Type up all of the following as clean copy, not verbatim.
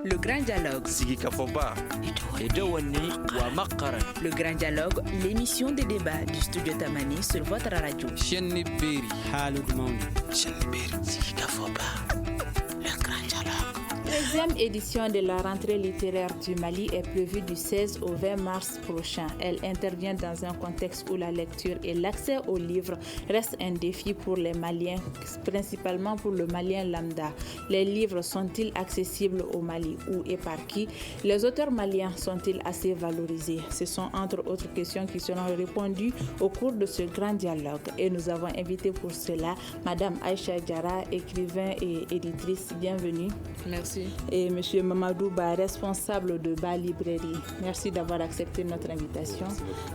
Le Grand Dialogue. Sigi Kafoba. Le Grand Dialogue, l'émission des débats du studio Tamani sur votre radio. Sigi Kafoba. Le Grand Dialogue. 13e édition de la rentrée littéraire du Mali est prévue du 16 au 20 mars prochain. Elle intervient dans un contexte où la lecture et l'accès aux livres restent un défi pour les Maliens, principalement pour le Malien lambda. Les livres sont-ils accessibles au Mali? Où et par qui? Les auteurs maliens sont-ils assez valorisés? Ce sont entre autres questions qui seront répondues au cours de ce grand dialogue. Et nous avons invité pour cela Madame Aïcha Diarra, écrivain et éditrice. Bienvenue. Merci. Et Monsieur Mamadou Ba, responsable de Ba Librairie. Merci d'avoir accepté notre invitation.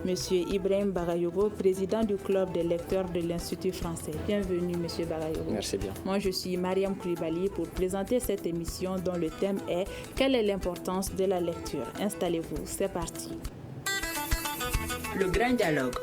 Monsieur Ibrahim Bagayogo, président du club des lecteurs de l'Institut français. Bienvenue, Monsieur Bagayogo. Merci bien. Moi, je suis Mariam Koulibaly pour présenter cette émission dont le thème est « Quelle est l'importance de la lecture ?» Installez-vous, c'est parti. Le Grand Dialogue.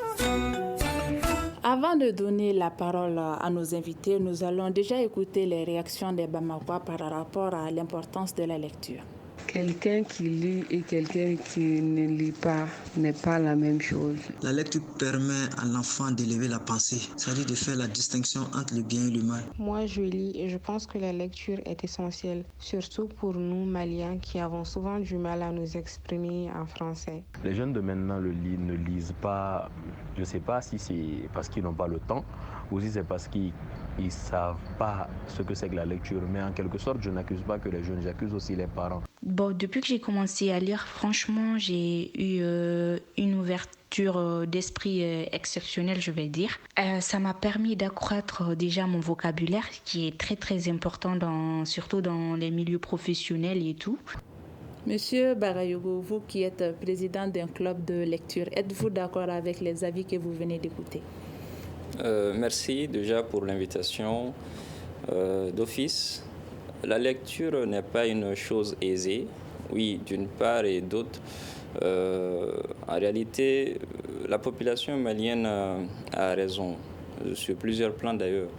Avant de donner la parole à nos invités, nous allons déjà écouter les réactions des Bamakois par rapport à l'importance de la lecture. Quelqu'un qui lit et quelqu'un qui ne lit pas n'est pas la même chose. La lecture permet à l'enfant d'élever la pensée, c'est-à-dire de faire la distinction entre le bien et le mal. Moi, je lis et je pense que la lecture est essentielle, surtout pour nous, Maliens, qui avons souvent du mal à nous exprimer en français. Les jeunes de maintenant ne lisent pas, je ne sais pas si c'est parce qu'ils n'ont pas le temps ou si c'est parce qu'ils ne savent pas ce que c'est que la lecture. Mais en quelque sorte, je n'accuse pas que les jeunes, j'accuse aussi les parents. Bon, depuis que j'ai commencé à lire, franchement, j'ai eu une ouverture d'esprit exceptionnelle, je vais dire. Ça m'a permis d'accroître déjà mon vocabulaire, qui est très très important, surtout dans les milieux professionnels et tout. Monsieur Bagayogo, vous qui êtes président d'un club de lecture, êtes-vous d'accord avec les avis que vous venez d'écouter? Merci déjà pour l'invitation d'office. La lecture n'est pas une chose aisée, oui, d'une part et d'autre. En réalité, la population malienne a raison, sur plusieurs plans d'ailleurs,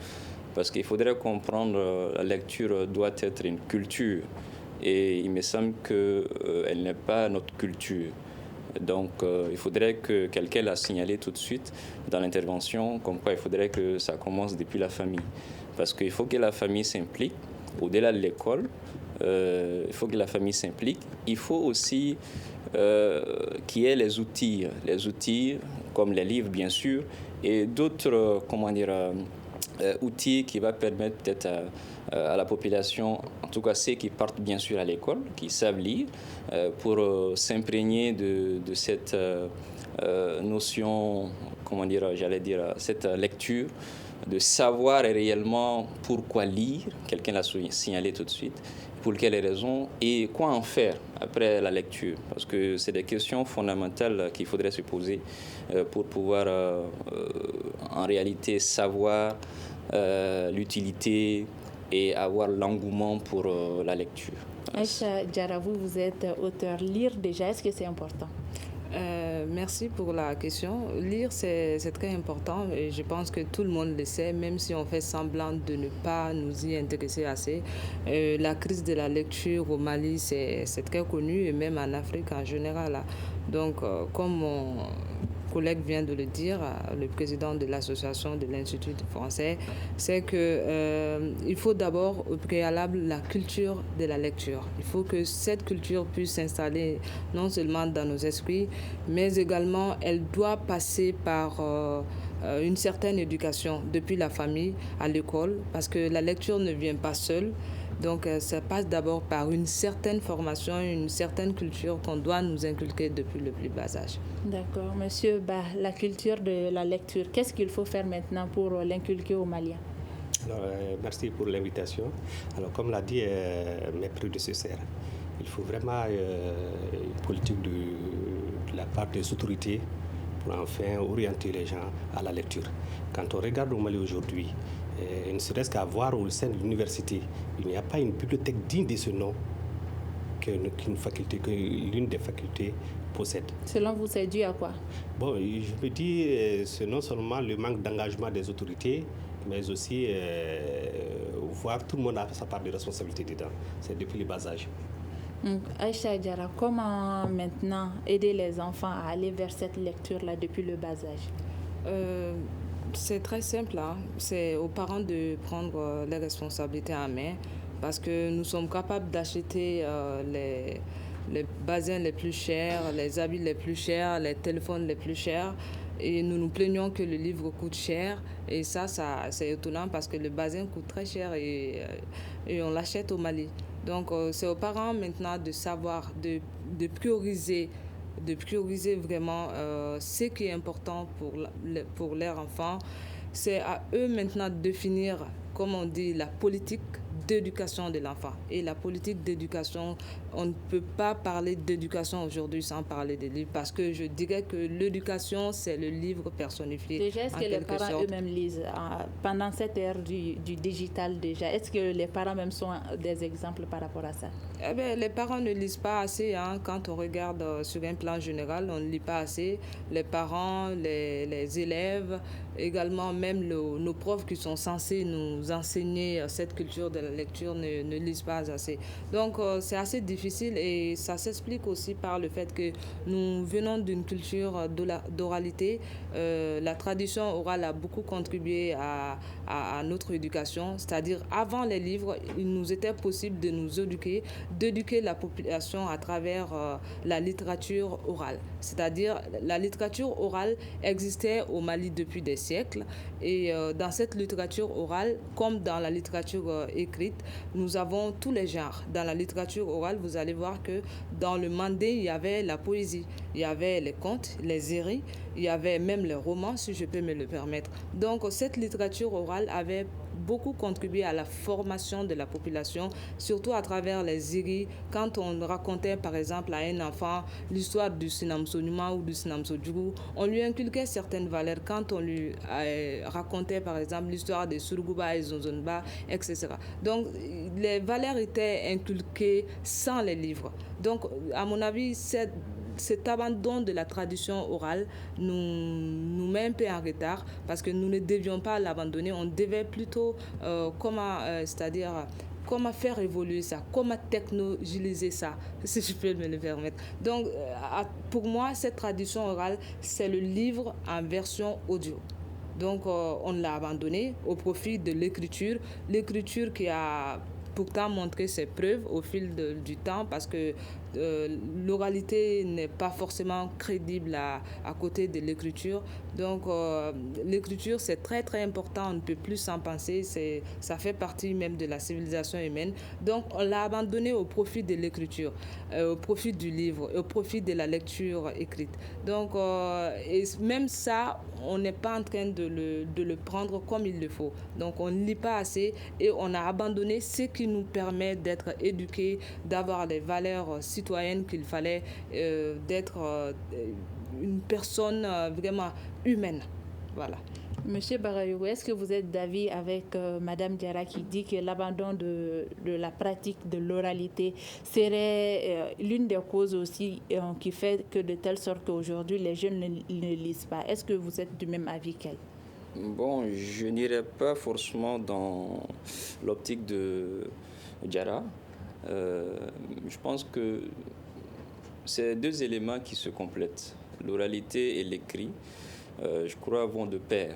parce qu'il faudrait comprendre la lecture doit être une culture, et il me semble qu'elle n'est pas notre culture. Donc, il faudrait que quelqu'un l'a signalé tout de suite dans l'intervention, comme quoi il faudrait que ça commence depuis la famille. Parce qu'il faut que la famille s'implique, au-delà de l'école, il faut que la famille s'implique. Il faut aussi qu'il y ait les outils comme les livres, bien sûr, et d'autres, outils qui vont permettre peut-être à la population, en tout cas ceux qui partent bien sûr à l'école, qui savent lire, pour s'imprégner de cette notion, cette lecture, de savoir réellement pourquoi lire, quelqu'un l'a signalé tout de suite, pour quelles raisons et quoi en faire après la lecture. Parce que c'est des questions fondamentales qu'il faudrait se poser pour pouvoir en réalité savoir l'utilité et avoir l'engouement pour la lecture. Aïcha Diarra, vous êtes auteur. Lire déjà, est-ce que c'est important? Merci pour la question. Lire, c'est très important et je pense que tout le monde le sait, même si on fait semblant de ne pas nous y intéresser assez. La crise de la lecture au Mali, c'est très connu et même en Afrique en général. Donc, comme mon collègue vient de le dire, le président de l'association de l'Institut français, c'est qu'il faut d'abord au préalable la culture de la lecture. Il faut que cette culture puisse s'installer non seulement dans nos esprits, mais également elle doit passer par une certaine éducation depuis la famille à l'école, parce que la lecture ne vient pas seule. Donc, ça passe d'abord par une certaine formation, une certaine culture qu'on doit nous inculquer depuis le plus bas âge. D'accord. Monsieur Ba, la culture de la lecture, qu'est-ce qu'il faut faire maintenant pour l'inculquer aux Maliens? Alors, merci pour l'invitation. Alors, comme l'a dit mes prédécesseurs, il faut vraiment une politique de la part des autorités pour enfin orienter les gens à la lecture. Quand on regarde au Mali aujourd'hui, ne serait-ce qu'à voir au sein de l'université, il n'y a pas une bibliothèque digne de ce nom que l'une des facultés possède. Selon vous, c'est dû à quoi? Bon, je me dis, c'est non seulement le manque d'engagement des autorités, mais aussi voir tout le monde a sa part de responsabilité dedans. C'est depuis le bas âge. Aïcha Diarra, comment maintenant aider les enfants à aller vers cette lecture-là depuis le bas âge? C'est très simple, hein. C'est aux parents de prendre les responsabilités en main parce que nous sommes capables d'acheter les bazins les plus chers, les habits les plus chers, les téléphones les plus chers. Et nous nous plaignons que le livre coûte cher. Et ça c'est étonnant parce que le bazin coûte très cher et on l'achète au Mali. Donc, c'est aux parents maintenant de savoir, de prioriser vraiment ce qui est important pour leurs enfants. C'est à eux maintenant de définir, comme on dit, la politique d'éducation de l'enfant. Et la politique d'éducation, on ne peut pas parler d'éducation aujourd'hui sans parler des livres parce que je dirais que l'éducation, c'est le livre personnifié. Déjà, est-ce que les parents eux-mêmes lisent pendant cette ère du digital déjà? Est-ce que les parents même sont des exemples par rapport à ça? Eh bien, les parents ne lisent pas assez. Hein. Quand on regarde sur un plan général, on ne lit pas assez. Les parents, les élèves, également même nos profs qui sont censés nous enseigner cette culture de la lecture ne lisent pas assez. Donc, c'est assez difficile et ça s'explique aussi par le fait que nous venons d'une culture d'oralité. La tradition orale a beaucoup contribué à notre éducation. C'est-à-dire, avant les livres, il nous était possible de nous d'éduquer la population à travers la littérature orale. C'est-à-dire, la littérature orale existait au Mali depuis des siècles et dans cette littérature orale, comme dans la littérature écrite, nous avons tous les genres. Dans la littérature orale, vous allez voir que dans le mandé, il y avait la poésie, il y avait les contes, les éris, il y avait même les romans, si je peux me le permettre. Donc, cette littérature orale avait beaucoup contribué à la formation de la population, surtout à travers les éris. Quand on racontait, par exemple, à un enfant l'histoire du Sinamsonuma ou du Sinamsodjougou, on lui inculquait certaines valeurs. Quand on lui racontait, par exemple, l'histoire de Surguba et Zonzonba, etc. Donc, les valeurs étaient inculquées sans les livres. Donc, à mon avis, cet abandon de la tradition orale nous met un peu en retard parce que nous ne devions pas l'abandonner. On devait plutôt, c'est-à-dire comment faire évoluer ça, comment technologiser ça, si je peux me le permettre. Donc, pour moi, cette tradition orale, c'est le livre en version audio. Donc, on l'a abandonné au profit de l'écriture. L'écriture qui a pourtant montré ses preuves au fil du temps parce que l'oralité n'est pas forcément crédible à côté de l'écriture. Donc, l'écriture, c'est très, très important. On ne peut plus s'en penser. Ça fait partie même de la civilisation humaine. Donc, on l'a abandonné au profit de l'écriture, au profit du livre, au profit de la lecture écrite. Donc, et même ça, on n'est pas en train de le prendre comme il le faut. Donc, on ne lit pas assez et on a abandonné ce qui nous permet d'être éduqués, d'avoir les valeurs citoyennes qu'il fallait, d'être une personne vraiment humaine. Voilà. Monsieur Barayou, est-ce que vous êtes d'avis avec Madame Diarra qui dit que l'abandon de la pratique de l'oralité serait l'une des causes aussi qui fait que de telle sorte qu'aujourd'hui les jeunes ne lisent pas? Est-ce que vous êtes du même avis qu'elle? Bon, je n'irai pas forcément dans l'optique de Diarra. Je pense que c'est deux éléments qui se complètent. L'oralité et l'écrit, je crois, vont de pair.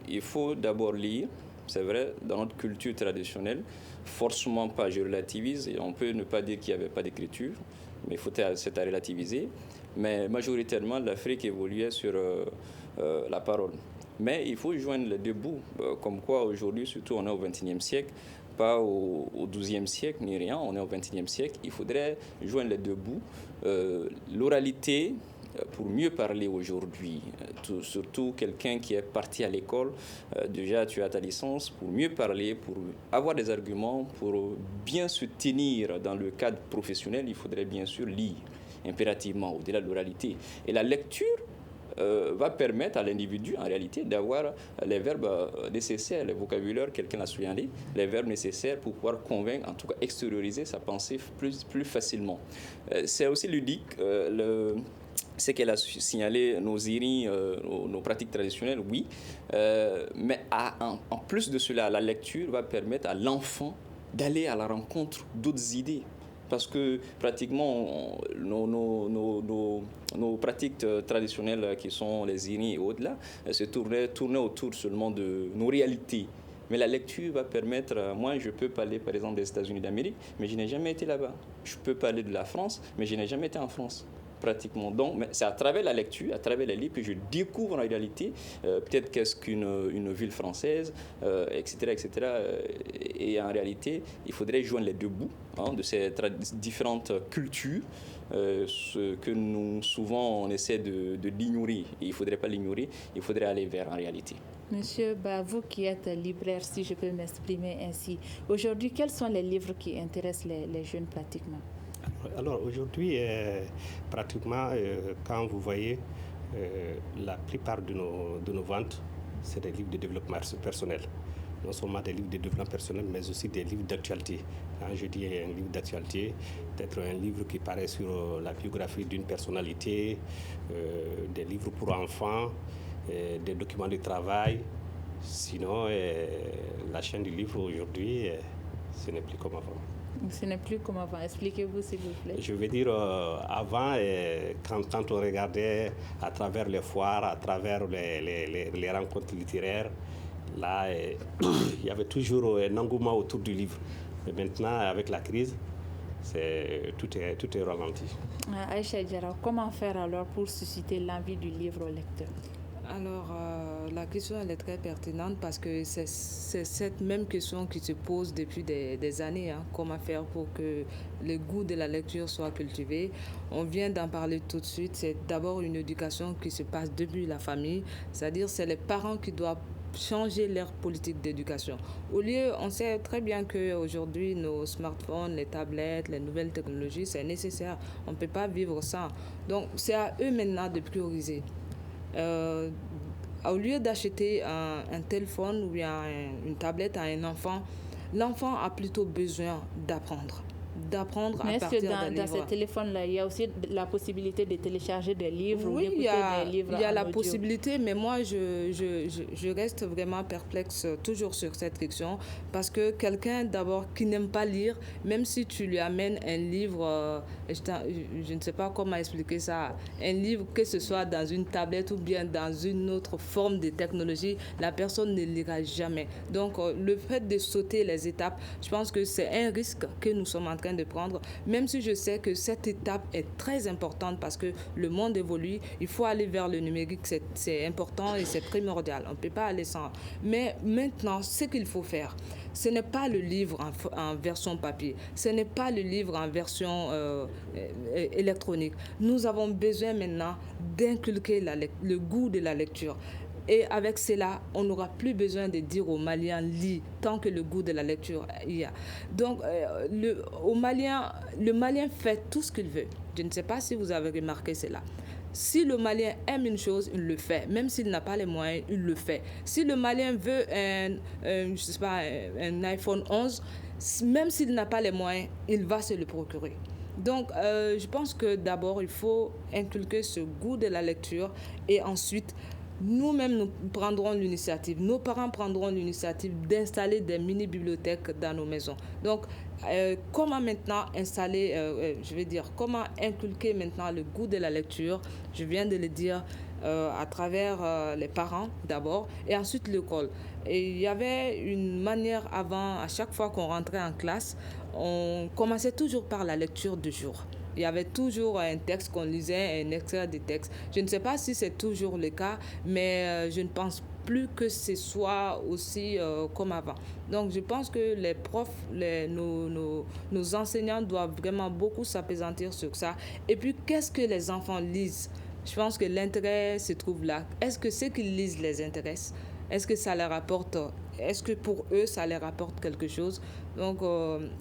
Il faut d'abord lire, c'est vrai, dans notre culture traditionnelle, forcément pas, je relativise, et on peut ne pas dire qu'il n'y avait pas d'écriture, mais il faut c'est à relativiser. Mais majoritairement, l'Afrique évoluait sur la parole. Mais il faut joindre les deux bouts, comme quoi aujourd'hui, surtout on est au XXIe siècle, pas au XIIe siècle ni rien, on est au XXIe siècle. Il faudrait joindre les deux bouts. L'oralité, pour mieux parler aujourd'hui, surtout quelqu'un qui est parti à l'école, déjà tu as ta licence, pour mieux parler, pour avoir des arguments, pour bien se tenir dans le cadre professionnel, il faudrait bien sûr lire impérativement au-delà de l'oralité. Et la lecture va permettre à l'individu, en réalité, d'avoir les verbes nécessaires, le vocabulaire, quelqu'un l'a signalé, les verbes nécessaires pour pouvoir convaincre, en tout cas extérioriser sa pensée plus facilement. C'est aussi ludique, ce qu'elle a signalé, nos iris, nos pratiques traditionnelles, oui, mais en plus de cela, la lecture va permettre à l'enfant d'aller à la rencontre d'autres idées. Parce que pratiquement, nos pratiques traditionnelles qui sont les INI et au-delà, se tournaient autour seulement de nos réalités. Mais la lecture va permettre, moi je peux parler par exemple des États-Unis d'Amérique, mais je n'ai jamais été là-bas. Je peux parler de la France, mais je n'ai jamais été en France. Pratiquement. Donc, c'est à travers la lecture, à travers les livres que je découvre en réalité peut-être qu'est-ce qu'une ville française, etc., etc. Et en réalité, il faudrait joindre les deux bouts de ces différentes cultures, ce que nous, souvent, on essaie de l'ignorer. Et il ne faudrait pas l'ignorer, il faudrait aller vers en réalité. Monsieur vous qui êtes libraire, si je peux m'exprimer ainsi, aujourd'hui, quels sont les livres qui intéressent les jeunes pratiquement? Alors aujourd'hui, pratiquement, quand vous voyez, la plupart de nos ventes, c'est des livres de développement personnel. Non seulement des livres de développement personnel, mais aussi des livres d'actualité. Quand je dis un livre d'actualité, peut-être un livre qui paraît sur la biographie d'une personnalité, des livres pour enfants, des documents de travail. Sinon, la chaîne du livre aujourd'hui, ce n'est plus comme avant. Ce n'est plus comme avant. Expliquez-vous, s'il vous plaît. Je veux dire, avant, quand on regardait à travers les foires, à travers les rencontres littéraires, là, il y avait toujours un engouement autour du livre. Mais maintenant, avec la crise, tout est ralenti. Aïcha Diarra, comment faire alors pour susciter l'envie du livre au lecteur? Alors, la question elle est très pertinente parce que c'est cette même question qui se pose depuis des années. Comment faire pour que le goût de la lecture soit cultivé? On vient d'en parler tout de suite. C'est d'abord une éducation qui se passe depuis la famille, c'est-à-dire c'est les parents qui doivent changer leur politique d'éducation. Au lieu, on sait très bien qu'aujourd'hui, nos smartphones, les tablettes, les nouvelles technologies, c'est nécessaire. On ne peut pas vivre sans. Donc, c'est à eux maintenant de prioriser. Au lieu d'acheter un téléphone ou bien une tablette à un enfant, l'enfant a plutôt besoin d'apprendre mais à partir est-ce que dans ces téléphones-là, il y a aussi la possibilité de télécharger des livres ou d'écouter des livres? Il y a la audio. possibilité, mais moi, je reste vraiment perplexe toujours sur cette question parce que quelqu'un, d'abord, qui n'aime pas lire, même si tu lui amènes un livre, je ne sais pas comment expliquer ça, un livre, que ce soit dans une tablette ou bien dans une autre forme de technologie, la personne ne lira jamais. Donc, le fait de sauter les étapes, je pense que c'est un risque que nous sommes en train de prendre, même si je sais que cette étape est très importante parce que le monde évolue, il faut aller vers le numérique, c'est important et c'est primordial, on ne peut pas aller sans. Mais maintenant, ce qu'il faut faire, ce n'est pas le livre en version papier, ce n'est pas le livre en version électronique. Nous avons besoin maintenant d'inculquer le goût de la lecture. Et avec cela, on n'aura plus besoin de dire aux Maliens lis tant que le goût de la lecture y a. Donc, le Malien fait tout ce qu'il veut. Je ne sais pas si vous avez remarqué cela. Si le Malien aime une chose, il le fait. Même s'il n'a pas les moyens, il le fait. Si le Malien veut un iPhone 11, même s'il n'a pas les moyens, il va se le procurer. Donc, je pense que d'abord, il faut inculquer ce goût de la lecture et ensuite, nous-mêmes, nous prendrons l'initiative, nos parents prendront l'initiative d'installer des mini-bibliothèques dans nos maisons. Donc, comment maintenant comment inculquer maintenant le goût de la lecture? Je viens de le dire à travers les parents d'abord et ensuite l'école. Et il y avait une manière avant, à chaque fois qu'on rentrait en classe, on commençait toujours par la lecture du jour. Il y avait toujours un texte qu'on lisait, un extrait de texte. Je ne sais pas si c'est toujours le cas, mais je ne pense plus que ce soit aussi comme avant. Donc, je pense que les profs, nos enseignants doivent vraiment beaucoup s'appesantir sur ça. Et puis, qu'est-ce que les enfants lisent? Je pense que l'intérêt se trouve là. Est-ce que ce qu'ils lisent les intéresse? Est-ce que ça leur apporte? Est-ce que pour eux, ça leur apporte quelque chose? Donc,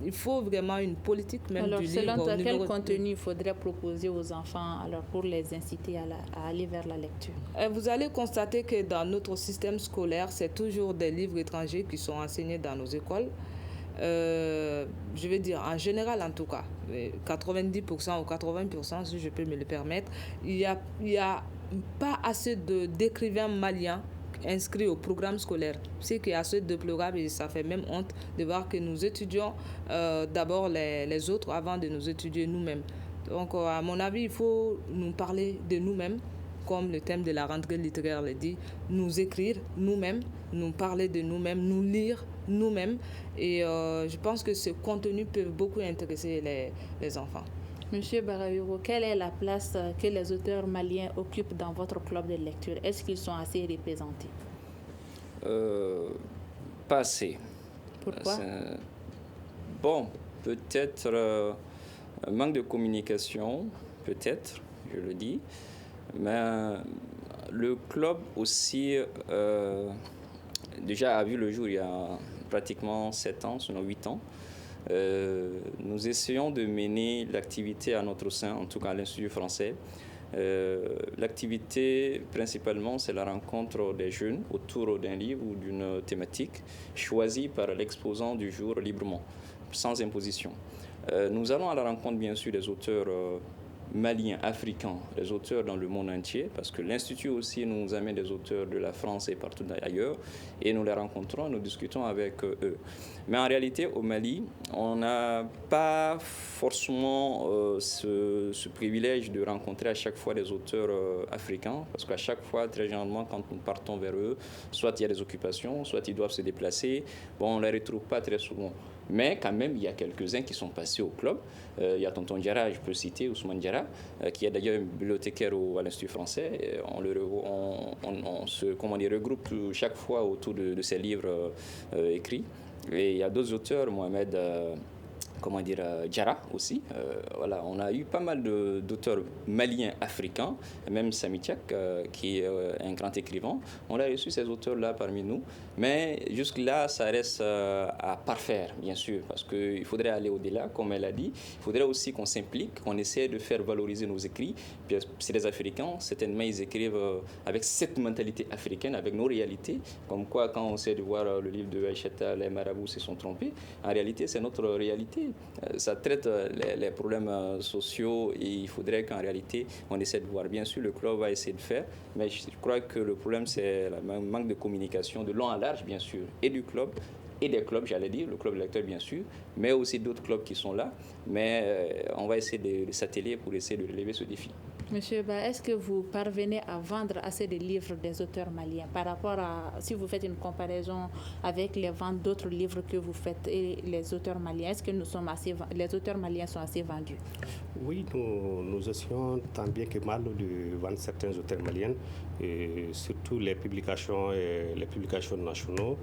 il faut vraiment une politique même alors, du livre. Alors, selon quel contenu il faudrait proposer aux enfants alors, pour les inciter à aller vers la lecture? Vous allez constater que dans notre système scolaire, c'est toujours des livres étrangers qui sont enseignés dans nos écoles. Je veux dire, en général en tout cas, 90% ou 80%, si je peux me le permettre, il y a pas assez d'écrivains maliens inscrits au programme scolaire. C'est qu'il y a ce déplorable et ça fait même honte de voir que nous étudions d'abord les autres avant de nous étudier nous-mêmes. Donc, à mon avis, il faut nous parler de nous-mêmes, comme le thème de la rentrée littéraire le dit, nous écrire nous-mêmes, nous parler de nous-mêmes, nous lire nous-mêmes. Et je pense que ce contenu peut beaucoup intéresser les enfants. Monsieur Barayuro, quelle est la place que les auteurs maliens occupent dans votre club de lecture? Est-ce qu'ils sont assez représentés? Pas assez. Pourquoi? Bon, peut-être un manque de communication, peut-être, je le dis. Mais le club aussi, déjà a vu le jour il y a pratiquement 7 ans, sinon 8 ans. Nous essayons de mener l'activité à notre sein, en tout cas à l'Institut français. L'activité, principalement, c'est la rencontre des jeunes autour d'un livre ou d'une thématique choisie par l'exposant du jour librement, sans imposition. Nous allons à la rencontre, bien sûr, des auteurs maliens, africains, les auteurs dans le monde entier, parce que l'Institut aussi nous amène des auteurs de la France et partout ailleurs, et nous les rencontrons, nous discutons avec eux. Mais en réalité, au Mali, on n'a pas forcément ce privilège de rencontrer à chaque fois des auteurs africains, parce qu'à chaque fois, très généralement, quand nous partons vers eux, soit il y a des occupations, soit ils doivent se déplacer, bon, on ne les retrouve pas très souvent. Mais quand même, il y a quelques-uns qui sont passés au club. Il y a Tonton Diarra, je peux citer, Ousmane Diarra, qui est d'ailleurs bibliothécaire à l'Institut français. On se regroupe chaque fois autour de ses livres écrits. Et il y a d'autres auteurs, Mohamed Diarra aussi. Voilà, on a eu pas mal d'auteurs maliens africains, même Sami Tchak, qui est un grand écrivain. On a reçu ces auteurs-là parmi nous, mais jusque-là, ça reste à parfaire, bien sûr, parce qu'il faudrait aller au-delà, comme elle a dit. Il faudrait aussi qu'on s'implique, qu'on essaie de faire valoriser nos écrits. Puis, c'est les Africains, certainement, ils écrivent avec cette mentalité africaine, avec nos réalités, comme quoi, quand on essaie de voir le livre de Aïchata, les marabouts se sont trompés, en réalité, c'est notre réalité. Ça traite les problèmes sociaux et il faudrait qu'en réalité, on essaie de voir. Bien sûr, le club va essayer de faire, mais je crois que le problème, c'est le manque de communication de long en large, bien sûr, et du club, et des clubs, j'allais dire, le club lecteur, bien sûr, mais aussi d'autres clubs qui sont là. Mais on va essayer de s'atteler pour essayer de relever ce défi. Monsieur Ba, est-ce que vous parvenez à vendre assez de livres des auteurs maliens par rapport à, si vous faites une comparaison avec les ventes d'autres livres que vous faites et les auteurs maliens, est-ce que les auteurs maliens sont assez vendus? Oui, nous essayons tant bien que mal de vendre certains auteurs maliens, et surtout les publications nationaux.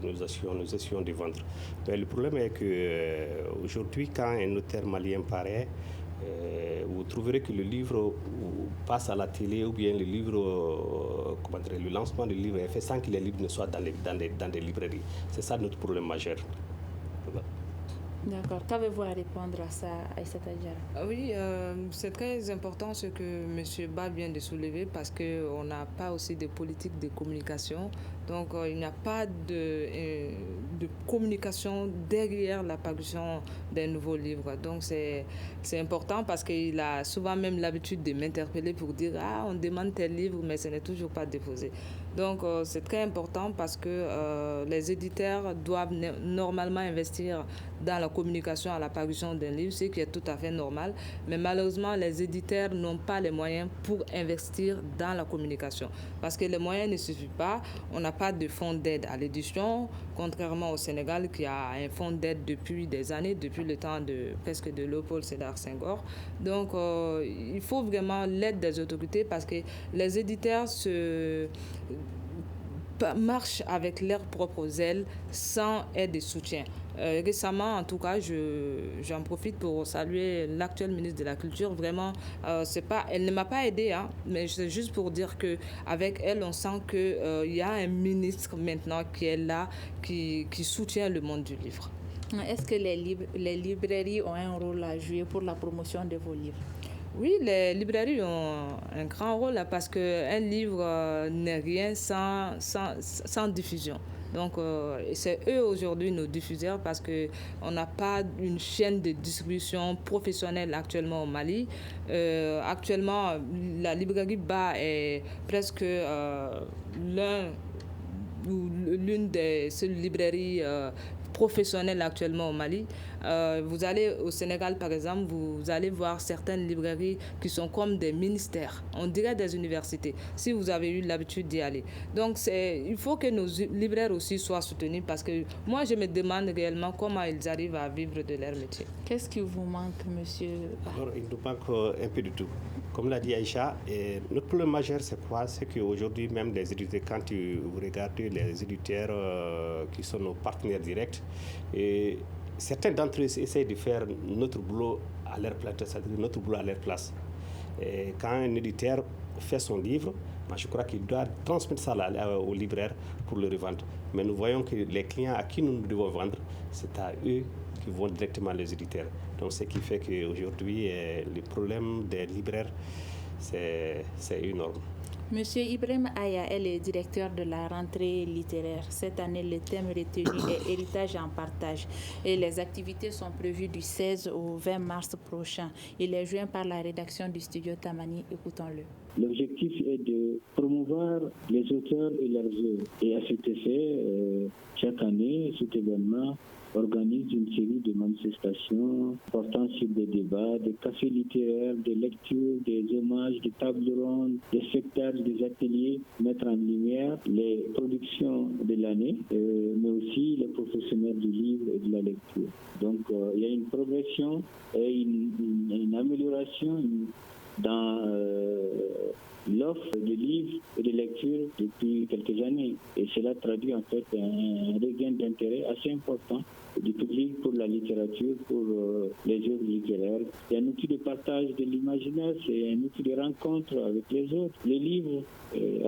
Nous essayons de vendre. Mais le problème est qu'aujourd'hui, quand un auteur malien paraît, vous trouverez que le livre passe à la télé ou bien le lancement du livre est fait sans que les livres ne soient dans des librairies. C'est ça notre problème majeur. D'accord. Qu'avez-vous à répondre à ça, Aïssata Diarra? Oui, c'est très important ce que M. Ba vient de soulever parce qu'on n'a pas aussi de politique de communication. Donc, il n'y a pas de communication derrière la parution d'un nouveau livre. Donc, c'est important parce qu'il a souvent même l'habitude de m'interpeller pour dire « Ah, on demande tel livre, mais ce n'est toujours pas déposé ». Donc, c'est très important parce que les éditeurs doivent normalement investir dans la communication à la parution d'un livre, ce qui est tout à fait normal. Mais malheureusement, les éditeurs n'ont pas les moyens pour investir dans la communication. Parce que les moyens ne suffisent pas. On n'a pas de fonds d'aide à l'édition, contrairement au Sénégal qui a un fonds d'aide depuis des années, depuis le temps presque de Léopold Sédar Senghor. Donc, il faut vraiment l'aide des autorités parce que les éditeurs marchent avec leurs propres ailes sans aide et soutien. Récemment, en tout cas, j'en profite pour saluer l'actuelle ministre de la Culture. Vraiment, elle ne m'a pas aidée, mais c'est juste pour dire qu'avec elle, on sent qu'il y a un ministre maintenant qui est là, qui soutient le monde du livre. Est-ce que les librairies ont un rôle à jouer pour la promotion de vos livres? Oui, les librairies ont un grand rôle parce qu'un livre n'est rien sans diffusion. Donc, c'est eux aujourd'hui nos diffuseurs parce qu'on n'a pas une chaîne de distribution professionnelle actuellement au Mali. Actuellement, la librairie Ba est presque l'une des seules librairies professionnelles actuellement au Mali. Vous allez au Sénégal, par exemple, vous allez voir certaines librairies qui sont comme des ministères, on dirait des universités, si vous avez eu l'habitude d'y aller. Donc, il faut que nos libraires aussi soient soutenus parce que moi, je me demande réellement comment ils arrivent à vivre de leur métier. Qu'est-ce qui vous manque, monsieur? Alors, il nous manque un peu de tout. Comme l'a dit Aïcha, notre problème majeur, c'est quoi? C'est qu'aujourd'hui, même les éditeurs, quand vous regardez les éditeurs qui sont nos partenaires directs, et certains d'entre eux essayent de faire notre boulot à leur place, c'est-à-dire notre boulot à leur place. Et quand un éditeur fait son livre, moi je crois qu'il doit transmettre ça au libraire pour le revendre. Mais nous voyons que les clients à qui nous devons vendre, c'est à eux qui vont directement les éditeurs. Donc ce qui fait qu'aujourd'hui, le problème des libraires, c'est énorme. Monsieur Ibrahim Aya est le directeur de la rentrée littéraire. Cette année, le thème retenu est héritage en partage et les activités sont prévues du 16 au 20 mars prochain. Il est joint par la rédaction du studio Tamani. Écoutons-le. L'objectif est de promouvoir les auteurs et leurs œuvres. Et à cet effet, chaque année, cet événement organise une série de manifestations portant sur des débats, des cafés littéraires, des lectures, des hommages, des tables rondes, des spectacles, des ateliers, mettre en lumière les productions de l'année, mais aussi les professionnels du livre et de la lecture. Donc il y a une progression et une amélioration dans l'offre de livres et de lectures depuis quelques années. Et cela traduit en fait un regain d'intérêt assez important du public pour la littérature, pour les œuvres littéraires. C'est un outil de partage de l'imaginaire, c'est un outil de rencontre avec les autres. Les livres,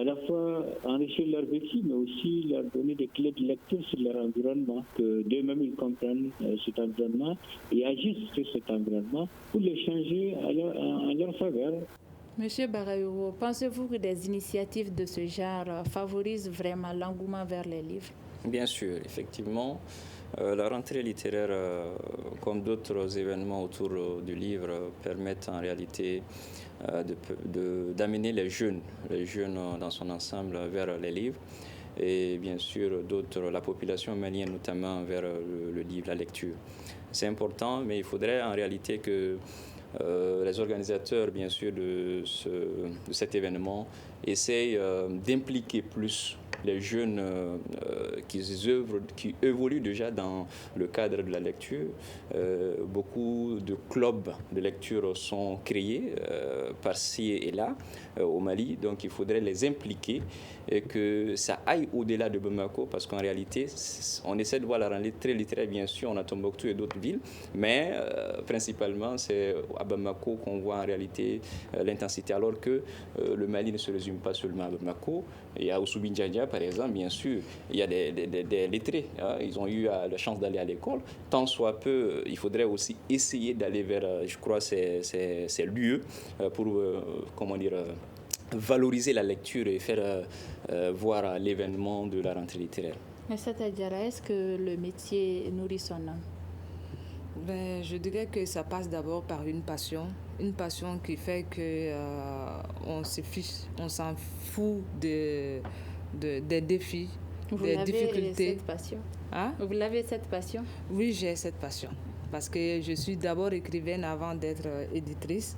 à la fois enrichir leur vécu, mais aussi leur donner des clés de lecture sur leur environnement, que d'eux-mêmes ils comprennent cet environnement et agissent sur cet environnement pour le changer en leur faveur. Monsieur Barayo, pensez-vous que des initiatives de ce genre favorisent vraiment l'engouement vers les livres? Bien sûr, effectivement. La rentrée littéraire, comme d'autres événements autour du livre, permettent en réalité d'amener les jeunes dans son ensemble vers les livres. Et bien sûr, la population malienne notamment vers le livre, la lecture. C'est important, mais il faudrait en réalité que les organisateurs, bien sûr, de cet événement essayent d'impliquer plus les jeunes qui évoluent déjà dans le cadre de la lecture. Beaucoup de clubs de lecture sont créés par-ci et là au Mali, donc il faudrait les impliquer et que ça aille au-delà de Bamako, parce qu'en réalité, on essaie de voir la rentrée littéraire, bien sûr, on a Tombouctou et d'autres villes, mais principalement, c'est à Bamako qu'on voit en réalité l'intensité, alors que le Mali ne se résume pas seulement à Bamako. Il y a Oussoubi-Ndjadja, par exemple, bien sûr, il y a des lettrés, hein, ils ont eu la chance d'aller à l'école. Tant soit peu, il faudrait aussi essayer d'aller vers, je crois, ces lieux pour, valoriser la lecture et faire voir l'événement de la rentrée littéraire. Mais c'est-à-dire, est-ce que le métier nourrit son âme? Je dirais que ça passe d'abord par une passion qui fait que on s'en fout des défis, des difficultés. Cette passion? Hein? Vous l'avez cette passion? Oui, j'ai cette passion parce que je suis d'abord écrivaine avant d'être éditrice.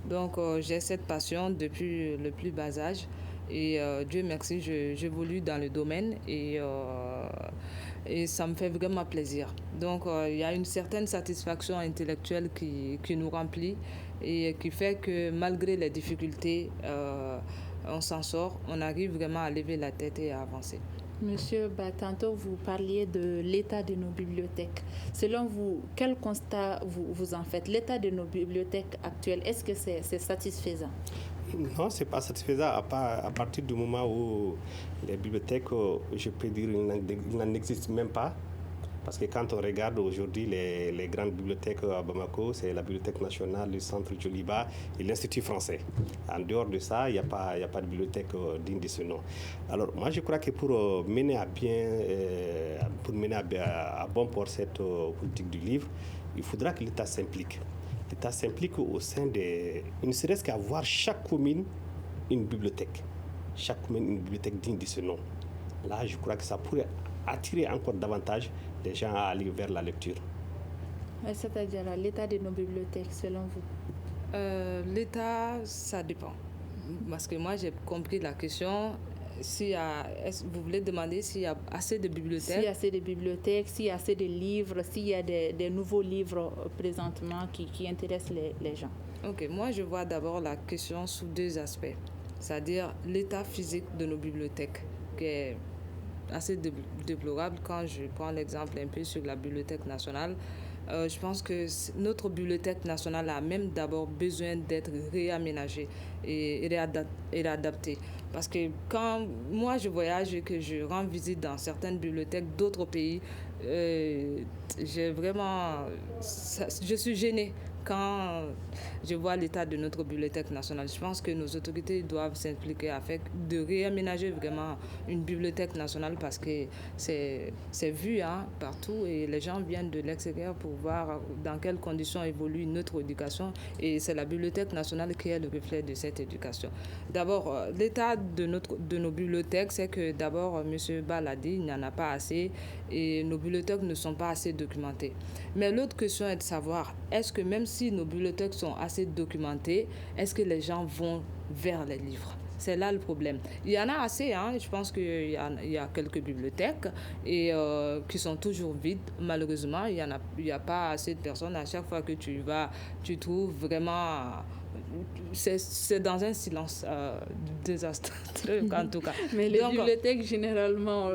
Donc j'ai cette passion depuis le plus bas âge et Dieu merci, j'évolue dans le domaine et ça me fait vraiment plaisir. Donc il y a une certaine satisfaction intellectuelle qui nous remplit et qui fait que malgré les difficultés, on s'en sort, on arrive vraiment à lever la tête et à avancer. Monsieur Batanto, vous parliez de l'état de nos bibliothèques. Selon vous, quel constat vous en faites? L'état de nos bibliothèques actuelles, est-ce que c'est satisfaisant? Non, ce n'est pas satisfaisant à partir du moment où les bibliothèques, je peux dire, il n'en existe même pas. Parce que quand on regarde aujourd'hui les grandes bibliothèques à Bamako, c'est la Bibliothèque nationale, le Centre Djoliba et l'Institut français. En dehors de ça, il n'y a pas de bibliothèque digne de ce nom. Alors moi je crois que pour mener à bon port cette politique du livre, il faudra que l'État s'implique. L'État s'implique au sein des... Il ne serait-ce qu'avoir chaque commune une bibliothèque. Chaque commune une bibliothèque digne de ce nom. Là, je crois que ça pourrait attirer encore davantage les gens à aller vers la lecture. C'est-à-dire l'état de nos bibliothèques, selon vous? L'état, ça dépend. Parce que moi, j'ai compris la question. Vous voulez demander s'il y a assez de bibliothèques? S'il y a assez de bibliothèques, s'il y a assez de livres, s'il y a des nouveaux livres présentement qui intéressent les gens. Ok, moi je vois d'abord la question sous deux aspects. C'est-à-dire l'état physique de nos bibliothèques, qui est assez déplorable. Quand je prends l'exemple un peu sur la Bibliothèque nationale, je pense que notre Bibliothèque nationale a même d'abord besoin d'être réaménagée et réadaptée. Parce que quand moi je voyage et que je rends visite dans certaines bibliothèques d'autres pays, je suis gênée quand je vois l'état de notre bibliothèque nationale. Je pense que nos autorités doivent s'impliquer afin de réaménager vraiment une bibliothèque nationale parce que c'est vu partout et les gens viennent de l'extérieur pour voir dans quelles conditions évolue notre éducation et c'est la bibliothèque nationale qui est le reflet de cette éducation. D'abord, l'état de nos bibliothèques, c'est que d'abord, M. Ba l'a dit, il n'y en a pas assez et nos bibliothèques ne sont pas assez documentées. Mais l'autre question est de savoir, est-ce que même si nos bibliothèques sont assez documentées, est-ce que les gens vont vers les livres? C'est là le problème. Il y en a assez, je pense qu'il y a quelques bibliothèques et, qui sont toujours vides. Malheureusement, il n'y a pas assez de personnes. À chaque fois que tu vas, tu trouves vraiment... C'est dans un silence désastreux, en tout cas. Mais les bibliothèques, généralement,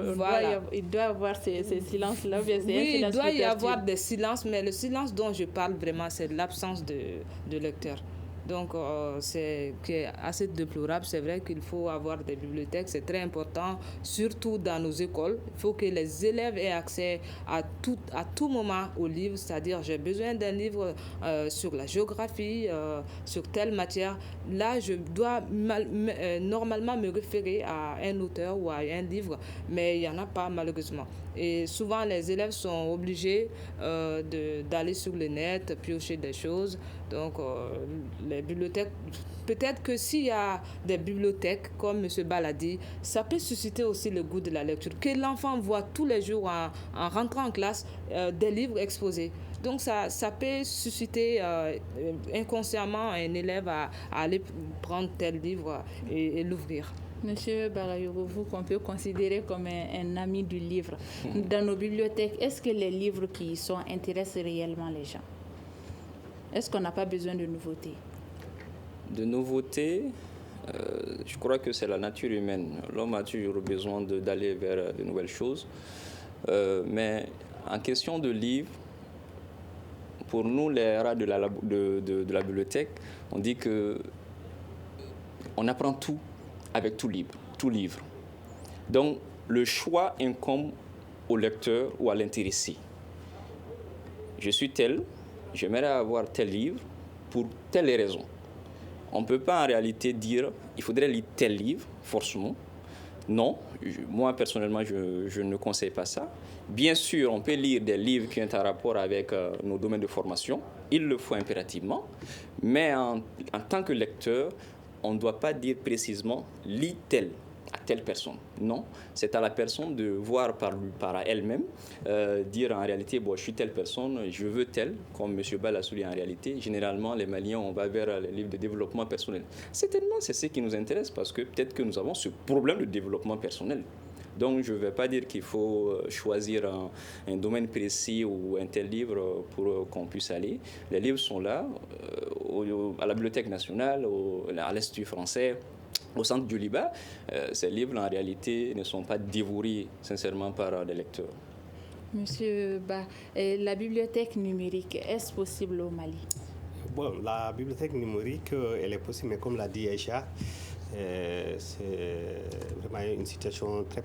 il doit y avoir ces silences-là. Oui, il doit y avoir des silences, mais le silence dont je parle vraiment, c'est l'absence de lecteurs. Donc, c'est assez déplorable. C'est vrai qu'il faut avoir des bibliothèques, c'est très important, surtout dans nos écoles. Il faut que les élèves aient accès à tout moment aux livres, c'est-à-dire j'ai besoin d'un livre sur la géographie, sur telle matière. Là, je dois normalement me référer à un auteur ou à un livre, mais il n'y en a pas malheureusement. Et souvent, les élèves sont obligés d'aller sur le net, piocher des choses. Donc, les bibliothèques, peut-être que s'il y a des bibliothèques, comme M. Baladi, ça peut susciter aussi le goût de la lecture. Que l'enfant voit tous les jours en rentrant en classe des livres exposés. Donc, ça peut susciter inconsciemment un élève à aller prendre tel livre et l'ouvrir. Monsieur Barayoro, vous qu'on peut considérer comme un ami du livre, dans nos bibliothèques, est-ce que les livres qui y sont intéressent réellement les gens? Est-ce qu'on n'a pas besoin de nouveautés? De nouveautés, je crois que c'est la nature humaine. L'homme a toujours besoin d'aller vers de nouvelles choses. Mais en question de livres, pour nous, les rats de la bibliothèque, on dit qu'on apprend tout avec tout livre. Donc, le choix incombe au lecteur ou à l'intéressé. Je suis tel, j'aimerais avoir tel livre pour telle raison. On ne peut pas en réalité dire il faudrait lire tel livre, forcément. Non, moi personnellement, je ne conseille pas ça. Bien sûr, on peut lire des livres qui ont un rapport avec nos domaines de formation. Il le faut impérativement. Mais en tant que lecteur, on ne doit pas dire précisément « lis tel » à telle personne. Non, c'est à la personne de voir par elle-même, dire en réalité, bon, je suis telle personne, je veux tel, comme M. Bal a souligné en réalité. Généralement, les Maliens, on va vers les livres de développement personnel. Certainement, c'est ce qui nous intéresse parce que peut-être que nous avons ce problème de développement personnel. Donc, je ne vais pas dire qu'il faut choisir un domaine précis ou un tel livre pour qu'on puisse aller. Les livres sont là, à la Bibliothèque nationale, à l'Institut français, au Centre Djoliba. Ces livres, en réalité, ne sont pas dévorés, sincèrement, par les lecteurs. Monsieur Ba, la bibliothèque numérique, est-ce possible au Mali? Bon, la bibliothèque numérique, elle est possible, mais comme l'a dit Aïcha, c'est vraiment une situation très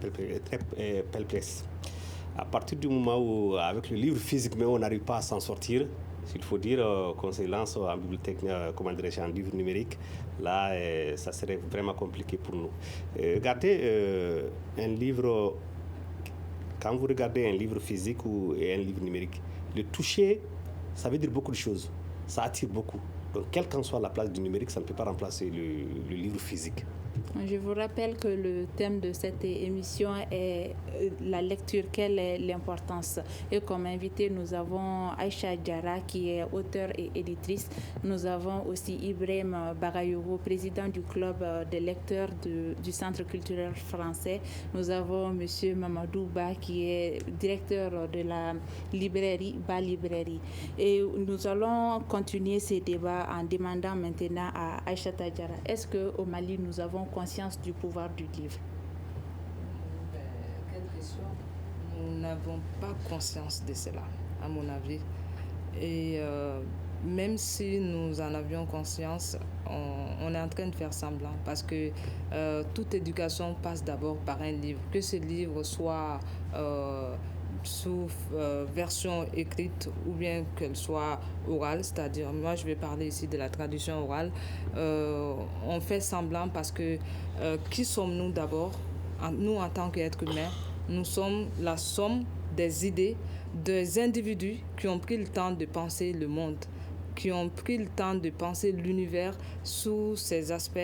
perplexe. À partir du moment où, avec le livre physique, mais on n'arrive pas à s'en sortir, s'il faut dire qu'on se lance en bibliothèque, en livre numérique, là, ça serait vraiment compliqué pour nous. Regardez un livre, quand vous regardez un livre physique ou un livre numérique, le toucher, ça veut dire beaucoup de choses. Ça attire beaucoup. Donc, quelle qu'en soit la place du numérique, ça ne peut pas remplacer le livre physique. Je vous rappelle que le thème de cette émission est la lecture, quelle est l'importance. Et comme invité, nous avons Aïcha Diarra qui est auteure et éditrice. Nous avons aussi Ibrahim Bagayogo, président du club des lecteurs du Centre culturel français. Nous avons M. Mamadou Ba qui est directeur de la librairie Ba Librairie. Et nous allons continuer ces débats en demandant maintenant à Aïcha Diarra, est-ce qu'au Mali, nous avons conscience du pouvoir du livre? Quelle question. Nous n'avons pas conscience de cela, à mon avis. Et même si nous en avions conscience, on est en train de faire semblant parce que toute éducation passe d'abord par un livre. Que ce livre soit sous version écrite ou bien qu'elle soit orale, c'est-à-dire moi je vais parler ici de la traduction orale, on fait semblant parce que qui sommes-nous d'abord? Nous en tant qu'êtres humains, nous sommes la somme des idées des individus qui ont pris le temps de penser le monde, qui ont pris le temps de penser l'univers sous ses aspects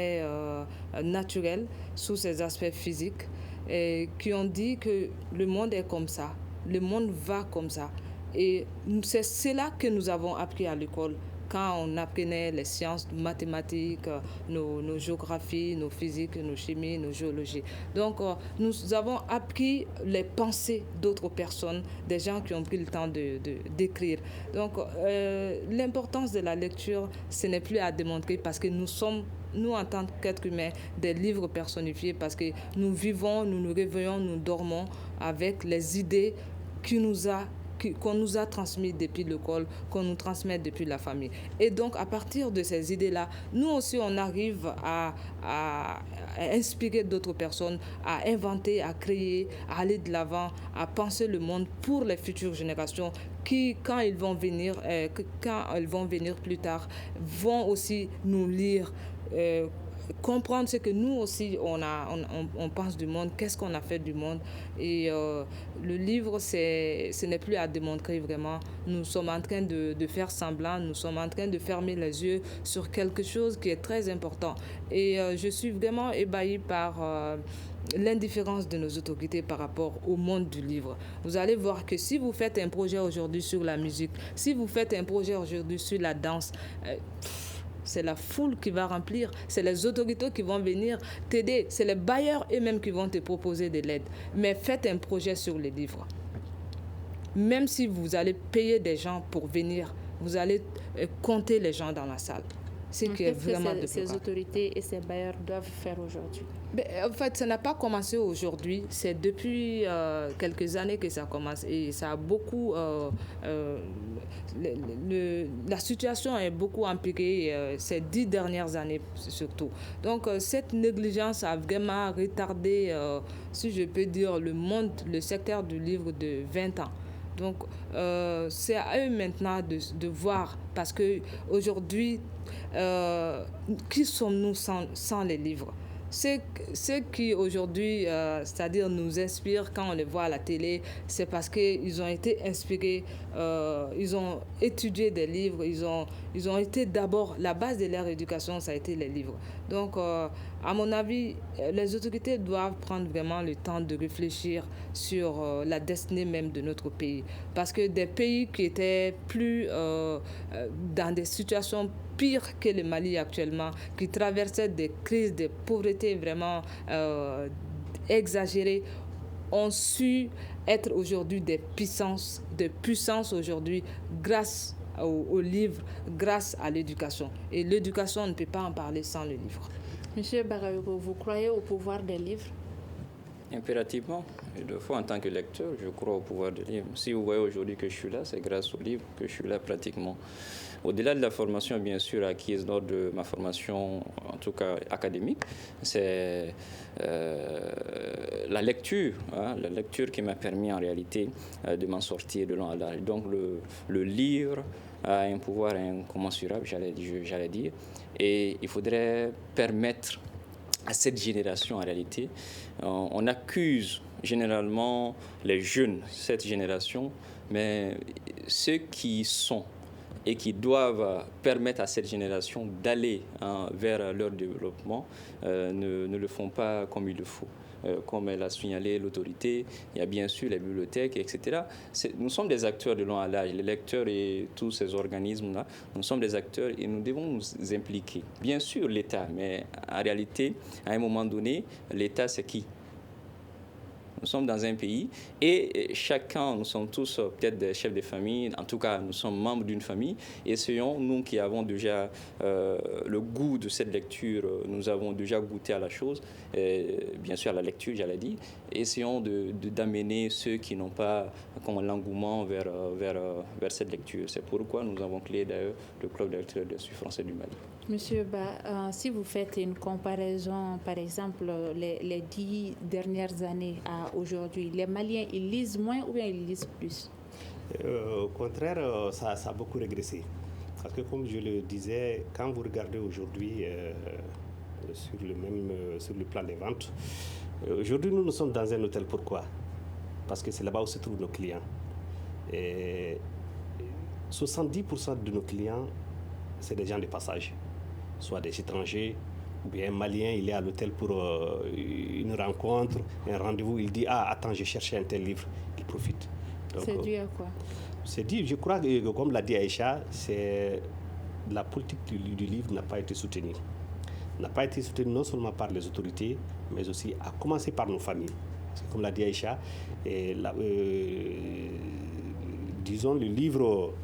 naturels, sous ses aspects physiques, et qui ont dit que le monde est comme ça. Le monde va comme ça. Et c'est cela que nous avons appris à l'école quand on apprenait les sciences mathématiques, nos géographies, nos physiques, nos chimies, nos géologies. Donc, nous avons appris les pensées d'autres personnes, des gens qui ont pris le temps d'écrire. Donc, l'importance de la lecture, ce n'est plus à démontrer parce que nous sommes, nous en tant qu'êtres humains, des livres personnifiés parce que nous vivons, nous nous réveillons, nous dormons avec les idées qu'on nous a transmis depuis l'école, qu'on nous transmet depuis la famille. Et donc, à partir de ces idées-là, nous aussi, on arrive à inspirer d'autres personnes, à inventer, à créer, à aller de l'avant, à penser le monde pour les futures générations qui, quand elles vont venir plus tard, vont aussi nous lire, comprendre ce que nous aussi on pense du monde, qu'est-ce qu'on a fait du monde. Et le livre, ce n'est plus à démontrer vraiment. Nous sommes en train de faire semblant, nous sommes en train de fermer les yeux sur quelque chose qui est très important. Et je suis vraiment ébahie par l'indifférence de nos autorités par rapport au monde du livre. Vous allez voir que si vous faites un projet aujourd'hui sur la musique, si vous faites un projet aujourd'hui sur la danse, c'est la foule qui va remplir, c'est les autorités qui vont venir t'aider, c'est les bailleurs eux-mêmes qui vont te proposer de l'aide. Mais faites un projet sur les livres. Même si vous allez payer des gens pour venir, vous allez compter les gens dans la salle. C'est qui est vraiment de ces autorités et ces bailleurs doivent faire aujourd'hui? En fait, ça n'a pas commencé aujourd'hui. C'est depuis quelques années que ça commence. Et ça a beaucoup... la situation est beaucoup empirée ces 10 dernières années surtout. Donc, cette négligence a vraiment retardé, si je peux dire, le secteur du livre de 20 ans. Donc, c'est à eux maintenant de voir, parce qu'aujourd'hui, qui sommes-nous sans les livres? Ceux qui aujourd'hui, c'est-à-dire nous inspirent quand on les voit à la télé, c'est parce qu'ils ont été inspirés, ils ont étudié des livres, ils ont été d'abord, la base de leur éducation, ça a été les livres. Donc, à mon avis, les autorités doivent prendre vraiment le temps de réfléchir sur la destinée même de notre pays. Parce que des pays qui étaient plus dans des situations pires que le Mali actuellement, qui traversaient des crises de pauvreté vraiment exagérées, ont su être aujourd'hui des puissances aujourd'hui grâce aux livres, grâce à l'éducation. Et l'éducation, on ne peut pas en parler sans le livre. Monsieur Bagayogo, vous croyez au pouvoir des livres? Impérativement, et deux fois en tant que lecteur, je crois au pouvoir du livre. Si vous voyez aujourd'hui que je suis là, c'est grâce au livre que je suis là pratiquement. Au-delà de la formation, bien sûr, acquise lors de ma formation, en tout cas académique, c'est la lecture qui m'a permis en réalité de m'en sortir de long à large. Donc le livre a un pouvoir incommensurable, j'allais dire, et il faudrait permettre à cette génération, en réalité, on accuse généralement les jeunes, cette génération, mais ceux qui sont et qui doivent permettre à cette génération d'aller vers leur développement ne le font pas comme il le faut. Comme elle a signalé l'autorité, il y a bien sûr les bibliothèques, etc. Nous sommes des acteurs de long à large, les lecteurs et tous ces organismes-là, nous sommes des acteurs et nous devons nous impliquer. Bien sûr l'État, mais en réalité, à un moment donné, l'État c'est qui ? Nous sommes dans un pays et chacun, nous sommes tous peut-être des chefs de famille, en tout cas nous sommes membres d'une famille. Essayons, nous qui avons déjà le goût de cette lecture, nous avons déjà goûté à la chose, bien sûr à la lecture j'allais dire, essayons d'amener ceux qui n'ont pas l'engouement vers cette lecture. C'est pourquoi nous avons créé d'ailleurs le club de lecteurs de l'Institut français du Mali. Monsieur Ba, si vous faites une comparaison, par exemple, les 10 dernières années à aujourd'hui, les Maliens, ils lisent moins ou bien ils lisent plus? Au contraire, ça a beaucoup régressé. Parce que comme je le disais, quand vous regardez aujourd'hui sur le plan des ventes, aujourd'hui nous sommes dans un hôtel. Pourquoi? Parce que c'est là-bas où se trouvent nos clients. Et 70% de nos clients, c'est des gens de passage, soit des étrangers, ou bien un Malien, il est à l'hôtel pour une rencontre, un rendez-vous, il dit « Ah, attends, je cherchais un tel livre », il profite. C'est dû à quoi? C'est dû, je crois que, comme l'a dit Aïcha, c'est la politique du livre n'a pas été soutenue. N'a pas été soutenue non seulement par les autorités, mais aussi à commencer par nos familles. Parce que, comme l'a dit Aïcha, disons, le livre,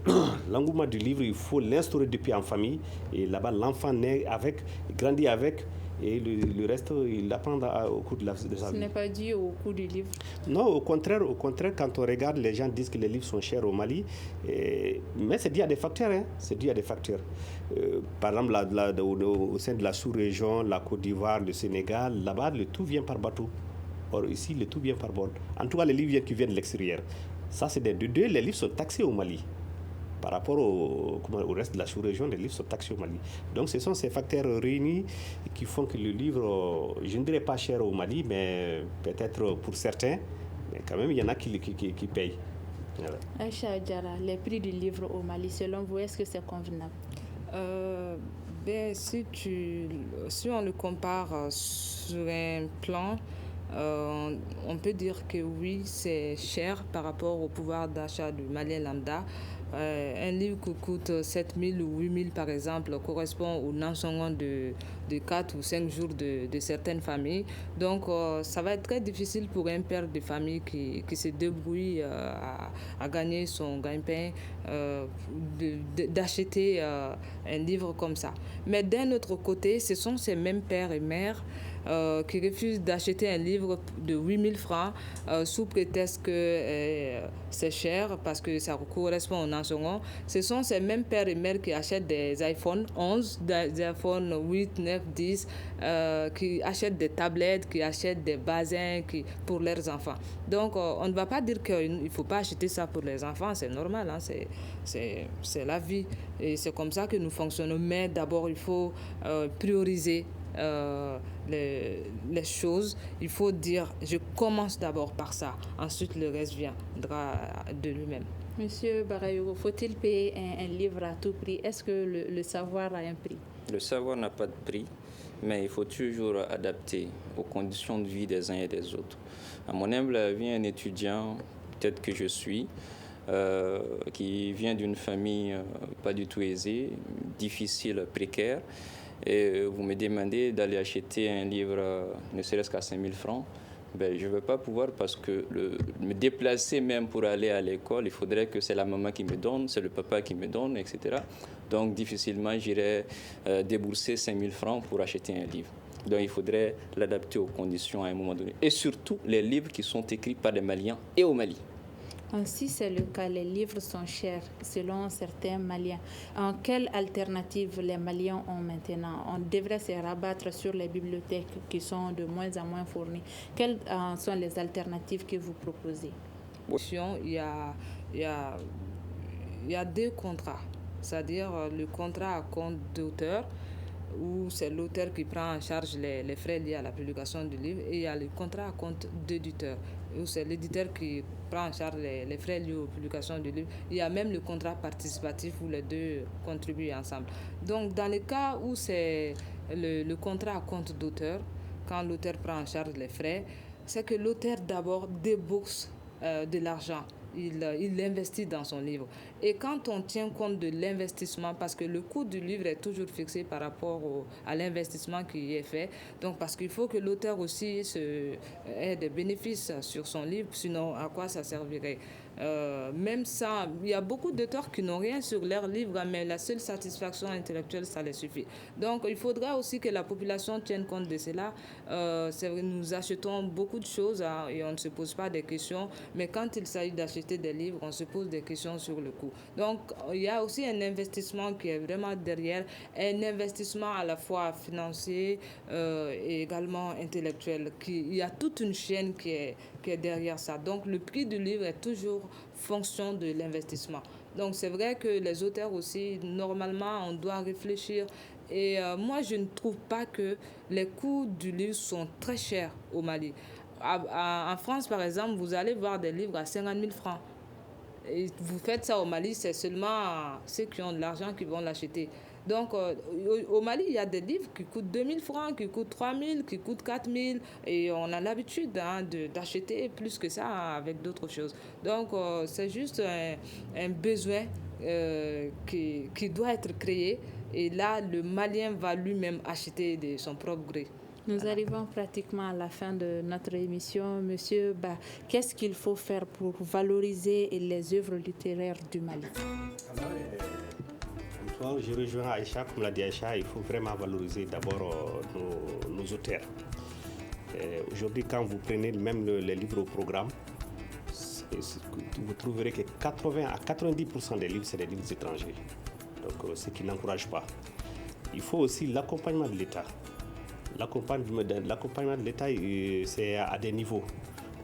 l'engouement du livre, il faut l'instaurer depuis en famille. Et là-bas, l'enfant naît avec, grandit avec, et le reste, il apprend au cours de sa vie. Ce n'est pas dû au coût du livre? Non, au contraire, quand on regarde, les gens disent que les livres sont chers au Mali. Mais c'est dû à des facteurs. C'est dû à des facteurs. Par exemple, au sein de la sous-région, la Côte d'Ivoire, le Sénégal, là-bas, le tout vient par bateau. Or, ici, le tout vient par vol. En tout cas, les livres qui viennent de l'extérieur. Ça, c'est les livres sont taxés au Mali. Par rapport au reste de la sous-région, les livres sont taxés au Mali. Donc, ce sont ces facteurs réunis qui font que le livre, je ne dirais pas cher au Mali, mais peut-être pour certains, mais quand même, il y en a qui payent. Voilà. Aïcha Diarra, les prix du livre au Mali, selon vous, est-ce que c'est convenable? Si on le compare sur un plan, on peut dire que oui, c'est cher par rapport au pouvoir d'achat du Malien lambda. Un livre qui coûte 7 000 ou 8 000 par exemple correspond au nansongon de 4 ou 5 jours de certaines familles. Donc ça va être très difficile pour un père de famille qui se débrouille à gagner son gagne-pain d'acheter un livre comme ça. Mais d'un autre côté, ce sont ces mêmes pères et mères qui refusent d'acheter un livre de 8 000 francs sous prétexte que c'est cher parce que ça correspond au nansongon. Ce sont ces mêmes pères et mères qui achètent des iPhone 11, des iPhone 8, 9, 10, qui achètent des tablettes, qui achètent des bassins pour leurs enfants. Donc on ne va pas dire qu'il ne faut pas acheter ça pour les enfants, c'est normal, c'est la vie. Et c'est comme ça que nous fonctionnons. Mais d'abord, il faut prioriser les choses. Il faut dire, je commence d'abord par ça, ensuite le reste viendra de lui-même. Monsieur Barayogo, faut-il payer un livre à tout prix? Est-ce que le savoir a un prix? Le savoir n'a pas de prix, mais il faut toujours adapter aux conditions de vie des uns et des autres. À mon humble avis, un étudiant, peut-être que je suis, qui vient d'une famille pas du tout aisée, difficile, précaire, et vous me demandez d'aller acheter un livre ne serait-ce qu'à 5 000 francs, ben, je ne vais pas pouvoir parce que me déplacer même pour aller à l'école, il faudrait que c'est la maman qui me donne, c'est le papa qui me donne, etc. Donc difficilement j'irai débourser 5 000 francs pour acheter un livre. Donc il faudrait l'adapter aux conditions à un moment donné. Et surtout les livres qui sont écrits par des Maliens et au Mali. Si c'est le cas, les livres sont chers selon certains Maliens. Quelle alternative les Maliens ont maintenant? On devrait se rabattre sur les bibliothèques qui sont de moins en moins fournies. Quelles sont les alternatives que vous proposez? Il y a deux contrats, c'est-à-dire le contrat à compte d'auteur, où c'est l'auteur qui prend en charge les frais liés à la publication du livre, et il y a le contrat à compte d'éditeur, où c'est l'éditeur qui prend en charge les frais liés aux publications du livre. Il y a même le contrat participatif où les deux contribuent ensemble. Donc, dans le cas où c'est le contrat à compte d'auteur, quand l'auteur prend en charge les frais, c'est que l'auteur d'abord débourse de l'argent. Il investit dans son livre. Et quand on tient compte de l'investissement, parce que le coût du livre est toujours fixé par rapport à l'investissement qui est fait, donc parce qu'il faut que l'auteur aussi ait des bénéfices sur son livre, sinon à quoi ça servirait? Même ça, il y a beaucoup d'auteurs qui n'ont rien sur leur livre, mais la seule satisfaction intellectuelle, ça les suffit. Donc il faudra aussi que la population tienne compte de cela. C'est vrai, nous achetons beaucoup de choses et on ne se pose pas des questions, mais quand il s'agit d'acheter des livres, on se pose des questions sur le coût. Donc il y a aussi un investissement qui est vraiment derrière, un investissement à la fois financier et également intellectuel. Il y a toute une chaîne qui est derrière ça. Donc le prix du livre est toujours fonction de l'investissement. Donc c'est vrai que les auteurs aussi, normalement, on doit réfléchir. Et moi, je ne trouve pas que les coûts du livre sont très chers au Mali. En France, par exemple, vous allez voir des livres à 50 000 francs. Et vous faites ça au Mali, c'est seulement ceux qui ont de l'argent qui vont l'acheter. Donc, au Mali, il y a des livres qui coûtent 2 000 francs, qui coûtent 3 000, qui coûtent 4 000. Et on a l'habitude d'acheter plus que ça avec d'autres choses. Donc, c'est juste un besoin qui doit être créé. Et là, le Malien va lui-même acheter de son propre gré. Nous arrivons pratiquement à la fin de notre émission. Monsieur Ba, qu'est-ce qu'il faut faire pour valoriser les œuvres littéraires du Mali? Je rejoins Aïcha, comme l'a dit Aïcha, il faut vraiment valoriser d'abord nos auteurs. Aujourd'hui, quand vous prenez même les livres au programme, vous trouverez que 80 à 90% des livres, c'est des livres étrangers. Donc, ce qui n'encourage pas. Il faut aussi l'accompagnement de l'État. L'accompagnement de l'État, c'est à des niveaux.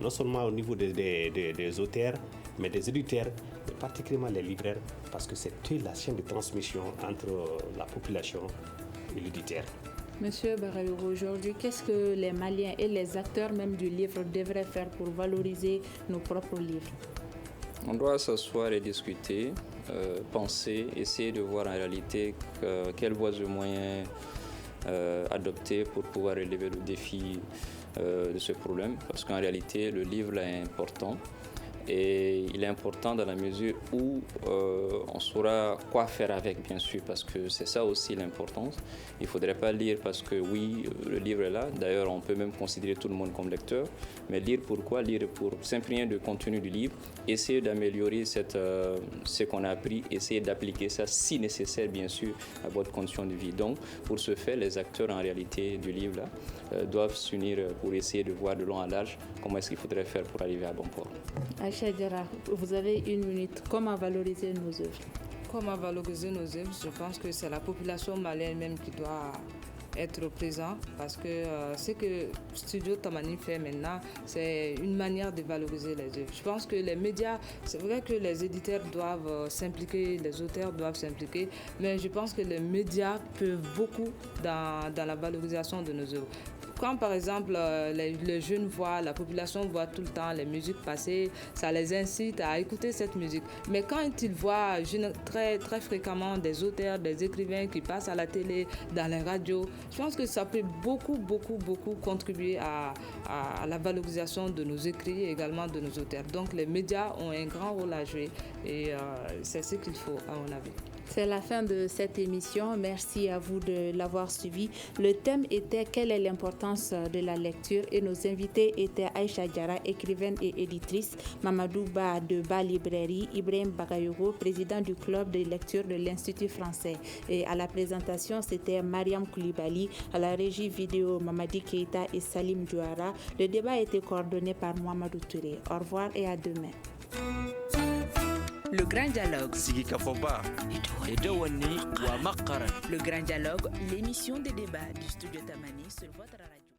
Non seulement au niveau des auteurs, mais des éditeurs, mais particulièrement les libraires, parce que c'est la chaîne de transmission entre la population et l'éditeur. Monsieur Barayou, aujourd'hui, qu'est-ce que les Maliens et les acteurs même du livre devraient faire pour valoriser nos propres livres? On doit s'asseoir et discuter, penser, essayer de voir en réalité quelles voies et moyens adopter pour pouvoir relever le défi de ce problème. Parce qu'en réalité, le livre est important. Et il est important dans la mesure où on saura quoi faire avec, bien sûr, parce que c'est ça aussi l'importance. Il ne faudrait pas lire parce que oui, le livre est là. D'ailleurs, on peut même considérer tout le monde comme lecteur. Mais lire pourquoi? Lire pour s'imprégner du contenu du livre, essayer d'améliorer ce qu'on a appris, essayer d'appliquer ça si nécessaire, bien sûr, à votre condition de vie. Donc, pour ce faire, les acteurs en réalité du livre là, doivent s'unir pour essayer de voir de long en large comment est-ce qu'il faudrait faire pour arriver à bon port. Aïcha Diarra, vous avez 1 minute. Comment valoriser nos œuvres? Comment valoriser nos œuvres? Je pense que c'est la population malienne même qui doit être présente, parce que ce que Studio Tamani fait maintenant, c'est une manière de valoriser les œuvres. Je pense que les médias, c'est vrai que les éditeurs doivent s'impliquer, les auteurs doivent s'impliquer, mais je pense que les médias peuvent beaucoup dans la valorisation de nos œuvres. Quand par exemple les jeunes voient, la population voit tout le temps les musiques passer, ça les incite à écouter cette musique. Mais quand ils voient très, très fréquemment des auteurs, des écrivains qui passent à la télé, dans les radios, je pense que ça peut beaucoup contribuer à la valorisation de nos écrits et également de nos auteurs. Donc les médias ont un grand rôle à jouer et c'est ce qu'il faut à mon avis. C'est la fin de cette émission. Merci à vous de l'avoir suivi. Le thème était quelle est l'importance de la lecture et nos invités étaient Aïcha Diarra, écrivaine et éditrice, Mamadou Ba de Ba Librairie, Ibrahim Bagayogo, président du club de lecture de l'Institut français. Et à la présentation, c'était Mariam Koulibaly, à la régie vidéo Mamadi Keita et Salim Diouara. Le débat a été coordonné par Mohamedou Touré. Au revoir et à demain. Le Grand Dialogue. Sigi Kafoba. Le Grand Dialogue, l'émission des débats du studio Tamani sur votre radio.